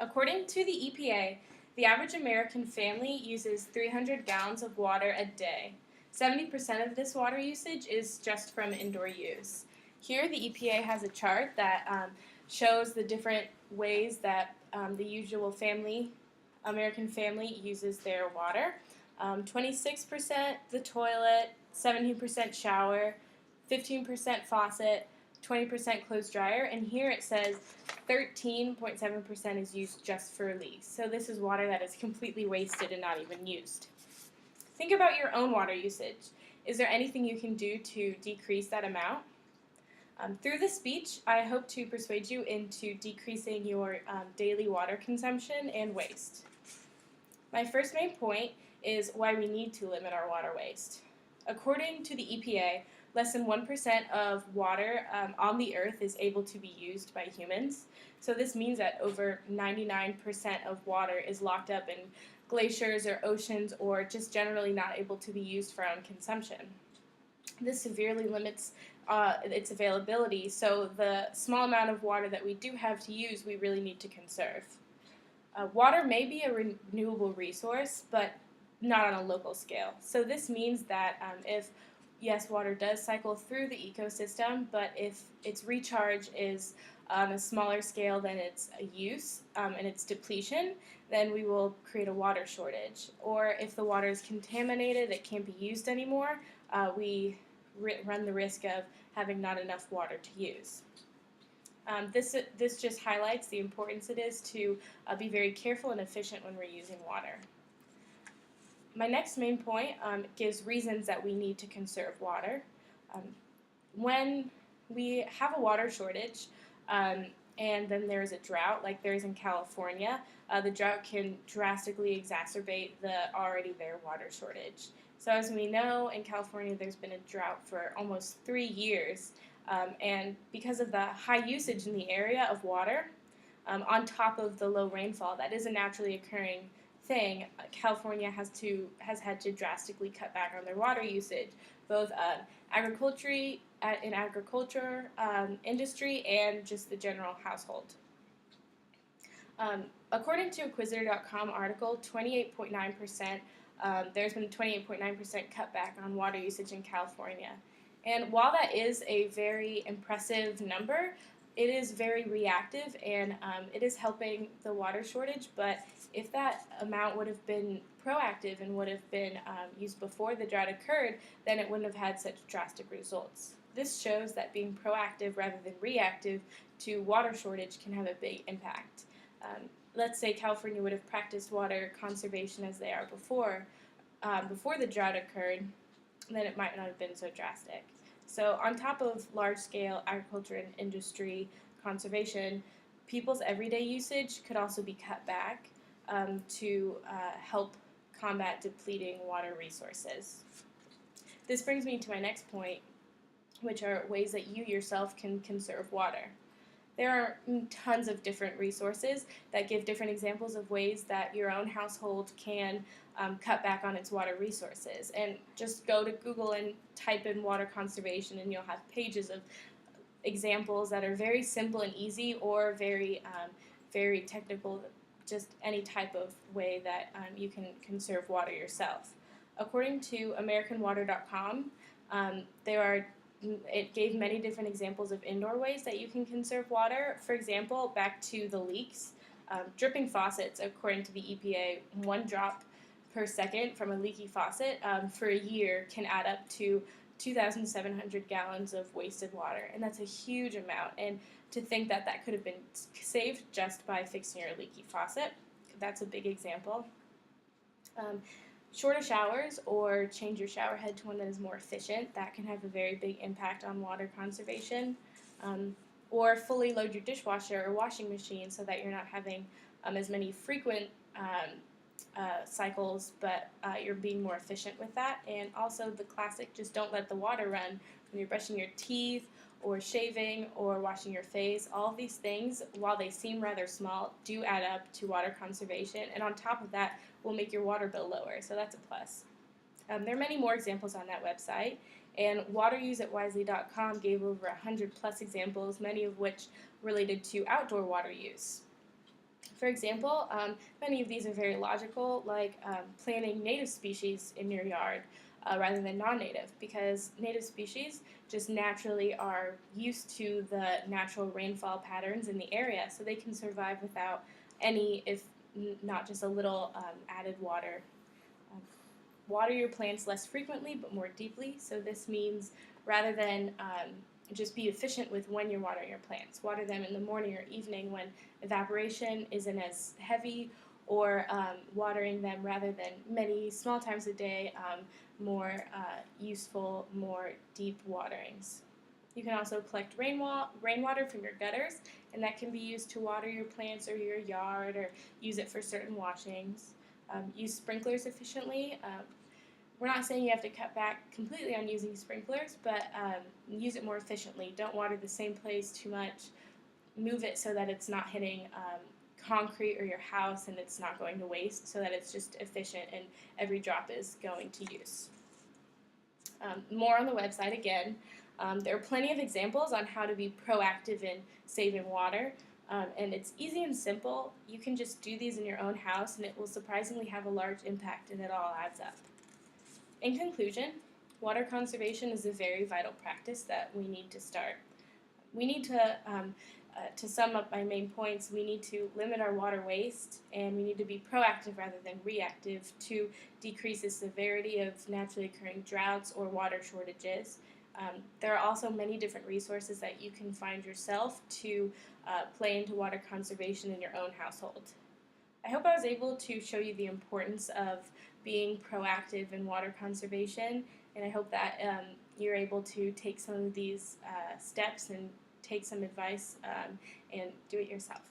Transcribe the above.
According to the EPA, the average American family uses 300 gallons of water a day. 70% of this water usage is just from indoor use. Here, the EPA has a chart that shows the different ways that the usual American family uses their water. 26% the toilet, 17% shower, 15% faucet, 20% clothes dryer, and here it says 13.7% is used just for leaks. So this is water that is completely wasted and not even used. Think about your own water usage. Is there anything you can do to decrease that amount? Through this speech, I hope to persuade you into decreasing your daily water consumption and waste. My first main point is why we need to limit our water waste. According to the EPA, less than 1% of water on the earth is able to be used by humans. So this means that over 99% of water is locked up in glaciers or oceans or just generally not able to be used for our own consumption. This severely limits its availability, so the small amount of water that we do have to use, we really need to conserve. Water may be a renewable resource, but not on a local scale. So this means that yes, water does cycle through the ecosystem, but if its recharge is on a smaller scale than its use and its depletion, then we will create a water shortage. Or if the water is contaminated, it can't be used anymore, we run the risk of having not enough water to use. This just highlights the importance it is to be very careful and efficient when we're using water. My next main point gives reasons that we need to conserve water. When we have a water shortage and then there's a drought like there is in California, the drought can drastically exacerbate the already there water shortage. So as we know, in California there's been a drought for almost 3 years, and because of the high usage in the area of water, on top of the low rainfall that is a naturally occurring thing, California has had to drastically cut back on their water usage, both in agriculture, industry, and just the general household. According to a Quizzer.com article, 28.9%. There's been a 28.9% cutback on water usage in California. And while that is a very impressive number, it is very reactive and it is helping the water shortage, but if that amount would have been proactive and would have been used before the drought occurred, then it wouldn't have had such drastic results. This shows that being proactive rather than reactive to water shortage can have a big impact. Let's say California would have practiced water conservation as they are before the drought occurred, then it might not have been so drastic. So on top of large-scale agriculture and industry conservation, people's everyday usage could also be cut back to help combat depleting water resources. This brings me to my next point, which are ways that you yourself can conserve water. There are tons of different resources that give different examples of ways that your own household can cut back on its water resources. And just go to Google and type in water conservation and you'll have pages of examples that are very simple and easy or very technical, just any type of way that you can conserve water yourself. According to AmericanWater.com, it gave many different examples of indoor ways that you can conserve water. For example, back to the leaks, dripping faucets, according to the EPA, 1 drop per second from a leaky faucet for a year can add up to 2,700 gallons of wasted water, and that's a huge amount. And to think that that could have been saved just by fixing your leaky faucet, that's a big example. Shorter showers or change your shower head to one that is more efficient. That can have a very big impact on water conservation. Or fully load your dishwasher or washing machine so that you're not having as many frequent cycles, but you're being more efficient with that. And also the classic, just don't let the water run when you're brushing your teeth or shaving or washing your face. All of these things, while they seem rather small, do add up to water conservation, and on top of that will make your water bill lower, so that's a plus. There are many more examples on that website, and wateruseitwisely.com gave over 100 plus examples, many of which related to outdoor water use. For example, many of these are very logical, like planting native species in your yard rather than non-native, because native species just naturally are used to the natural rainfall patterns in the area, so they can survive without any, if not just a little, added water. Um, Water your plants less frequently but more deeply, so this means rather than just be efficient with when you're watering your plants. Water them in the morning or evening when evaporation isn't as heavy, or watering them rather than many small times a day, more useful, more deep waterings. You can also collect rainwater from your gutters, and that can be used to water your plants or your yard, or use it for certain washings. Use sprinklers efficiently. We're not saying you have to cut back completely on using sprinklers, but use it more efficiently. Don't water the same place too much. Move it so that it's not hitting concrete or your house, and it's not going to waste, so that it's just efficient and every drop is going to use. More on the website again. There are plenty of examples on how to be proactive in saving water, and it's easy and simple. You can just do these in your own house, and it will surprisingly have a large impact, and it all adds up. In conclusion, water conservation is a very vital practice that we need to start. We need to sum up my main points, we need to limit our water waste, and we need to be proactive rather than reactive to decrease the severity of naturally occurring droughts or water shortages. There are also many different resources that you can find yourself to play into water conservation in your own household. I hope I was able to show you the importance of being proactive in water conservation, and I hope that you're able to take some of these steps and take some advice and do it yourself.